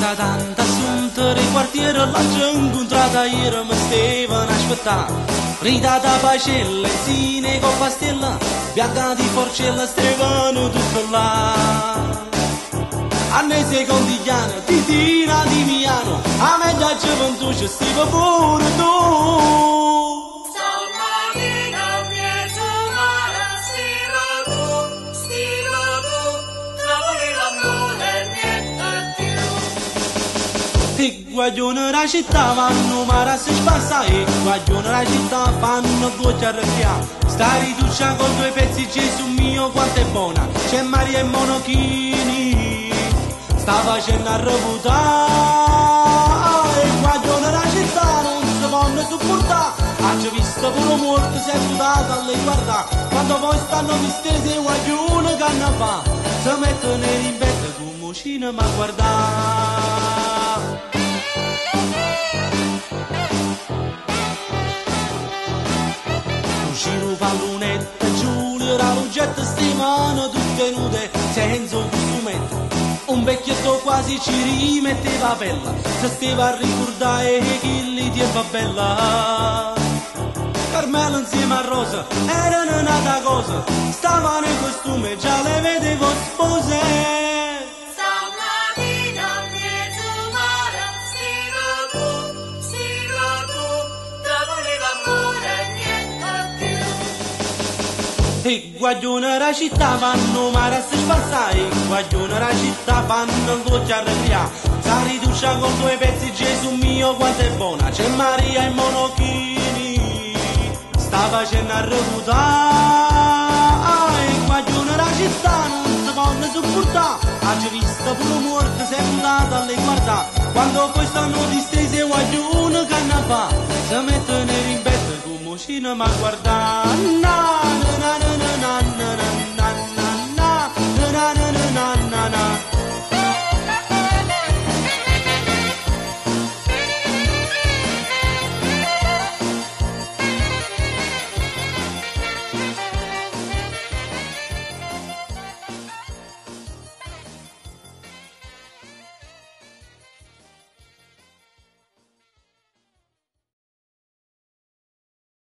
Casa tanta assunta del quartiere l'ho incontrata ieri mi stavano aspettando. Rita da pacella, zine con pastella, bianca di forcella stevano tutto là. A noi secondigliano, titina di Milano, a me già gioventù ci stiva pure tu. E guaglione la città vanno mare si spassa e guaglione la città fanno voce a arrabbiare. Sta riduccia con due pezzi Gesù mio quanto è buona, c'è Maria e Monochini, sta facendo a reputare. E guaglione la città non si può sopportare, ha già visto pure morto si è buttato a lei guardare. Quando poi stanno distesi e guaglione che hanno fatto, si mettono in betta come cinema a guardare. Giro pallonetta, Giulio, la lugetta, stimano tutte nude, senza un costumetto. Un vecchietto quasi ci rimetteva bella, se stava a ricordare che gli tieva bella. Carmelo insieme a Rosa erano nata cosa, stavano in costume, già le vedevo spose. E guaglione la città vanno mare a si spassare, guaglione la città vanno voce a arrabbiare. Sta riduccia con due pezzi Gesù mio quanto è buona, c'è Maria e Monochini, sta facendo a reputare. E guaglione la città non si può sopportare, ha già visto pure morto si è buttato a lei guardare. Quando poi stanno distesi e guaglione che hanno fatto, si mettono in betta come cinema a guardare. Na, na, na, na, na.